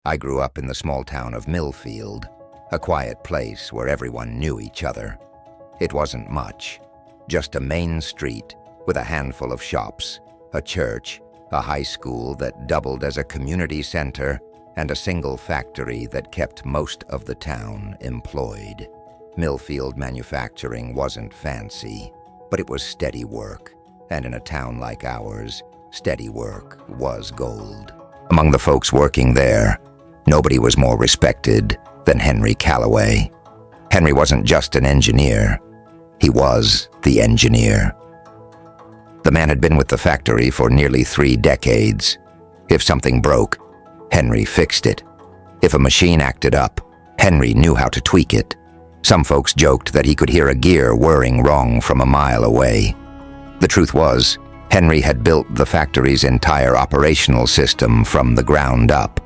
I grew up in the small town of Millfield, a quiet place where everyone knew each other. It wasn't much, just a main street with a handful of shops, a church, a high school that doubled as a community center, and a single factory that kept most of the town employed. Millfield manufacturing wasn't fancy, but it was steady work, and in a town like ours, steady work was gold. Among the folks working there, nobody was more respected than Henry Calloway. Henry wasn't just an engineer, he was the engineer. The man had been with the factory for nearly 3 decades. If something broke, Henry fixed it. If a machine acted up, Henry knew how to tweak it. Some folks joked that he could hear a gear whirring wrong from a mile away. The truth was, Henry had built the factory's entire operational system from the ground up.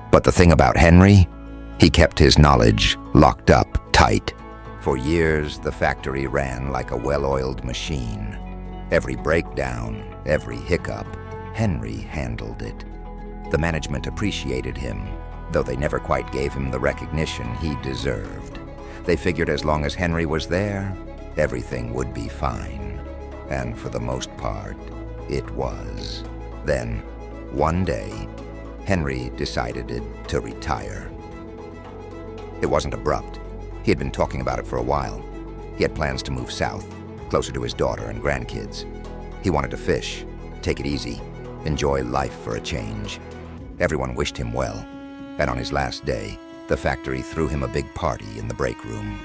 But the thing about Henry, he kept his knowledge locked up tight. For years, the factory ran like a well-oiled machine. Every breakdown, every hiccup, Henry handled it. The management appreciated him, though they never quite gave him the recognition he deserved. They figured as long as Henry was there, everything would be fine. And for the most part, it was. Then, one day, Henry decided to retire. It wasn't abrupt. He had been talking about it for a while. He had plans to move south, closer to his daughter and grandkids. He wanted to fish, take it easy, enjoy life for a change. Everyone wished him well, and on his last day, the factory threw him a big party in the break room.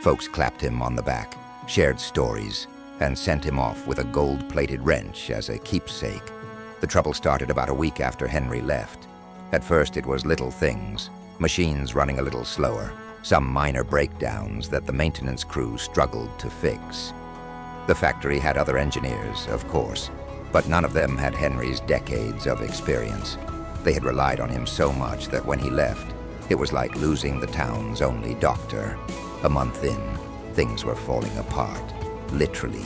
Folks clapped him on the back, shared stories, and sent him off with a gold-plated wrench as a keepsake. The trouble started about a week after Henry left. At first, it was little things, machines running a little slower, some minor breakdowns that the maintenance crew struggled to fix. The factory had other engineers, of course, but none of them had Henry's decades of experience. They had relied on him so much that when he left, it was like losing the town's only doctor. A month in, things were falling apart. Literally.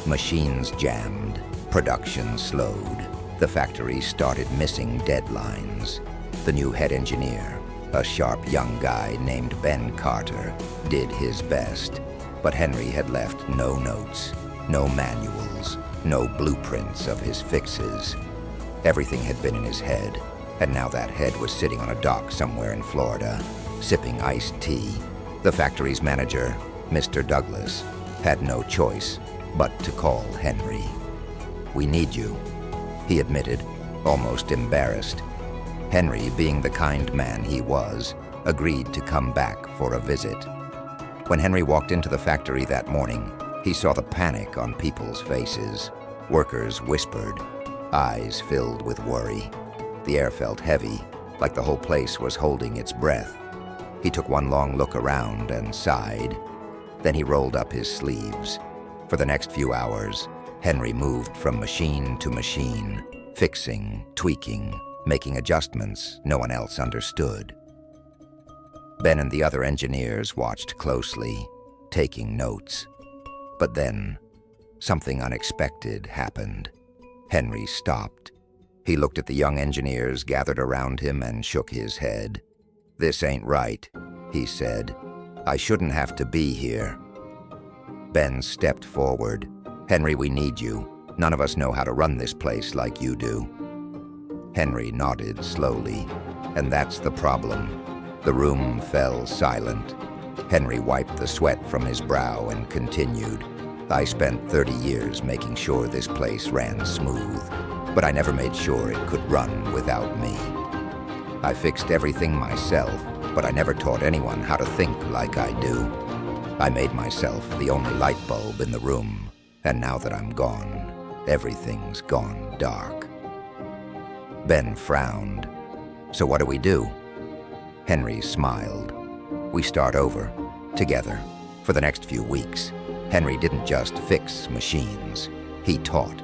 Machines jammed, production slowed. The factory started missing deadlines. The new head engineer, a sharp young guy named Ben Carter, did his best. But Henry had left no notes, no manuals, no blueprints of his fixes. Everything had been in his head, and now that head was sitting on a dock somewhere in Florida, sipping iced tea. The factory's manager, Mr. Douglas, had no choice but to call Henry. "We need you," he admitted, almost embarrassed. Henry, being the kind man he was, agreed to come back for a visit. When Henry walked into the factory that morning, he saw the panic on people's faces. Workers whispered, eyes filled with worry. The air felt heavy, like the whole place was holding its breath. He took one long look around and sighed. Then he rolled up his sleeves. For the next few hours, Henry moved from machine to machine, fixing, tweaking, making adjustments no one else understood. Ben and the other engineers watched closely, taking notes. But then, something unexpected happened. Henry stopped. He looked at the young engineers gathered around him and shook his head. "This ain't right," he said. "I shouldn't have to be here." Ben stepped forward. "Henry, we need you. None of us know how to run this place like you do." Henry nodded slowly. "And that's the problem." The room fell silent. Henry wiped the sweat from his brow and continued. "I spent 30 years making sure this place ran smooth, but I never made sure it could run without me. I fixed everything myself, but I never taught anyone how to think like I do. I made myself the only light bulb in the room, and now that I'm gone, everything's gone dark." Ben frowned. "So what do we do?" Henry smiled. "We start over, together, for the next few weeks." Henry didn't just fix machines, he taught.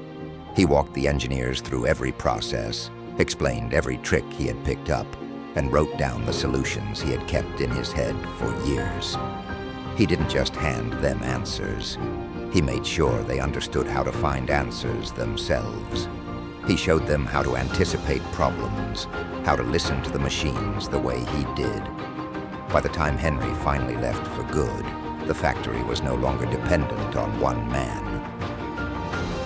He walked the engineers through every process, explained every trick he had picked up, and wrote down the solutions he had kept in his head for years. He didn't just hand them answers. He made sure they understood how to find answers themselves. He showed them how to anticipate problems, how to listen to the machines the way he did. By the time Henry finally left for good, the factory was no longer dependent on one man.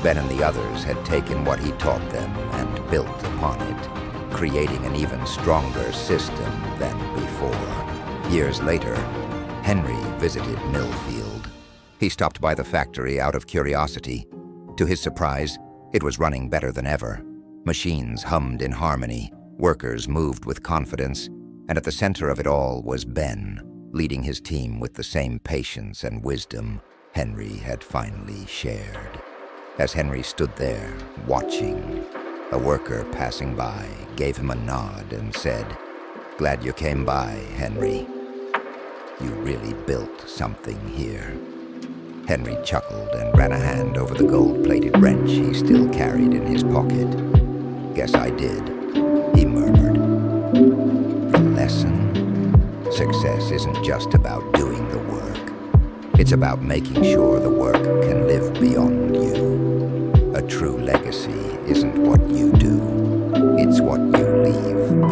Ben and the others had taken what he taught them and built upon it, creating an even stronger system than before. Years later, Henry visited Millfield. He stopped by the factory out of curiosity. To his surprise, it was running better than ever. Machines hummed in harmony, workers moved with confidence, and at the center of it all was Ben, leading his team with the same patience and wisdom Henry had finally shared. As Henry stood there, watching, a worker passing by gave him a nod and said, "Glad you came by, Henry. You really built something here." Henry chuckled and ran a hand over the gold-plated wrench he still carried in his pocket. "Guess I did," he murmured. The lesson? Success isn't just about doing the work. It's about making sure the work can live beyond you. A true legacy isn't what you do, it's what you leave.